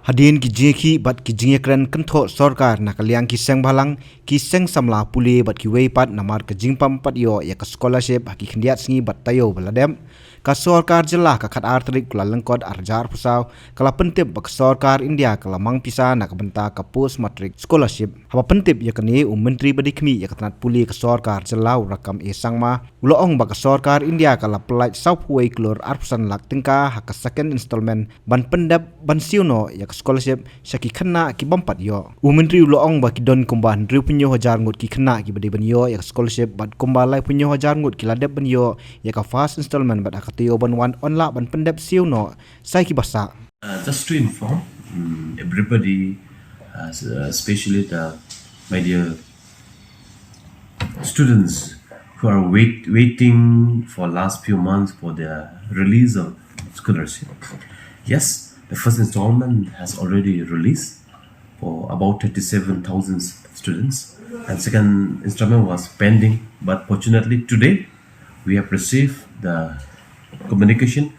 Hadien ki Ïakhih bat ki jingekran kan tho sarkar na kalyang ki seng bhalang ki seng Samla Pule bat ki weipat namar ka jingpam pat yo ya ka scholarship haki khndiat sngi bat tayo baladem ka sarkar jela ka khat artrik kula lengkot arjar pusau kala pentip bak sarkar India kala mang Pisa na ka benta ka post matric scholarship haba pentip ya kani menteri badi khmi ya katnat Pule ka sarkar jela rakam e sangma uloong bak sarkar India kala pelait Southway Klur arpusan lak tingka haka second installment ban pendap ban siuno ya scholarship syaki khana ki bampat yo menteri uloong ba ki don kumban riu punyo hajar ngut ki khana ki bade ban yo ya scholarship bat kumbalai punyo hajar ngut ki ladep ban yo ya ka first installment bat akatiyo ban wan onla ban pendap siuno sai ki basa just to inform everybody especially my dear students who are waiting for last few months for the release of scholarship. Yes, the first installment has already released for about 37,000 students, and second installment was pending. But fortunately, today we have received the communication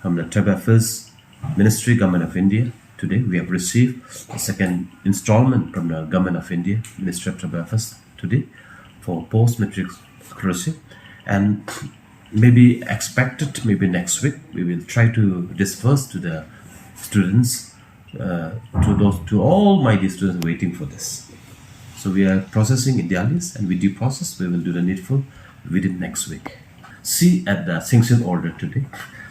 from the Tribal Affairs Ministry, Government of India. Today we have received the second installment from the Government of India, Ministry of Tribal Affairs today for post-matric scholarship, and maybe expected maybe next week we will try to disperse to the students, to all my dear students waiting for this. So we are processing in the list, and with due process we will do the needful within next week. See at the sanction order today.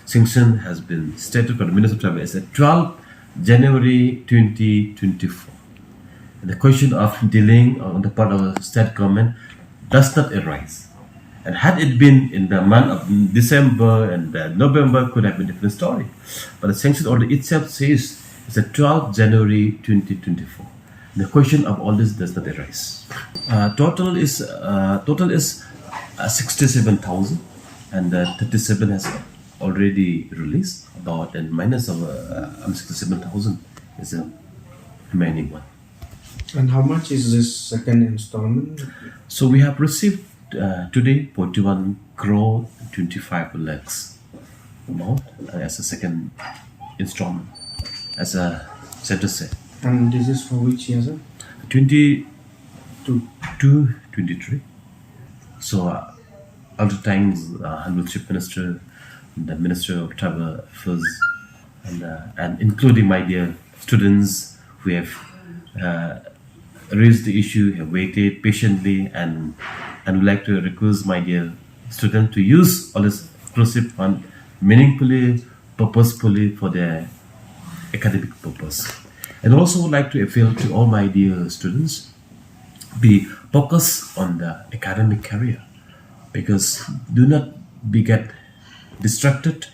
Sanction has been stated by the Minister of Travel as at 12 January 2024. And the question of delaying on the part of the state government does not arise. And had it been in the month of December and November, could have been a different story. But the sanction order itself says it's the 12th January 2024. The question of all this does not arise. Total is 67,000, and 37 has already released. About and minus of 67,000 is the remaining one. And how much is this second installment? So we have received today 41 crore 25 lakhs amount as a second installment, as a center say. And this is for which year, sir? 23. So all the times Honorable Chief Minister, the Minister of Travel Affairs, and including my dear students who have raised the issue, have waited patiently, and would like to request my dear students to use all this exclusive fund meaningfully, purposefully for their academic purpose. And also would like to appeal to all my dear students, be focused on the academic career, because do not get distracted.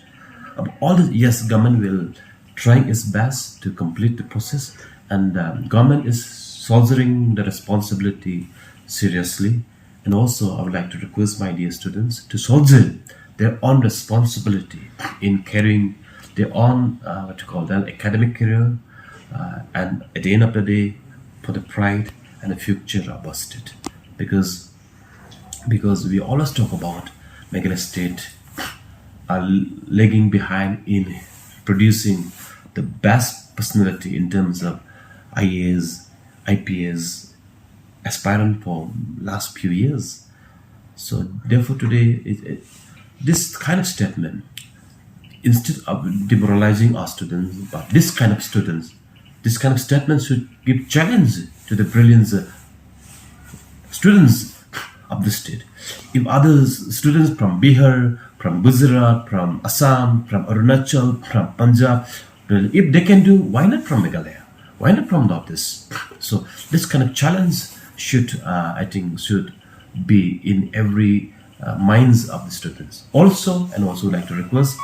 All the, yes, government will trying its best to complete the process, and government is soldiering the responsibility seriously. And also I would like to request my dear students to soldier their own responsibility in carrying their own academic career, and at the end of the day for the pride and the future of our state, because we always talk about Meghalaya state are lagging behind in producing the best personality in terms of IAS, IPS aspirant for last few years. So therefore today this kind of statement, instead of demoralizing our students, but this kind of statement should give challenge to the brilliant students of the state. If other students from Bihar, from Gujarat, from Assam, from Arunachal, from Punjab, if they can do, why not from Meghalaya? Why not from Northeast? So this kind of challenge should be in every minds of the students. Also like to request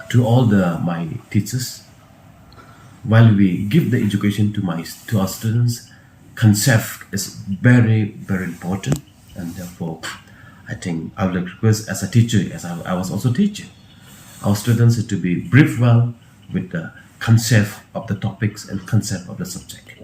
to all my teachers, while we give the education to our students, concept is very, very important, and therefore I would like to request as a teacher, as I was also teaching, our students to be briefed well with the concept of the topics and concept of the subject.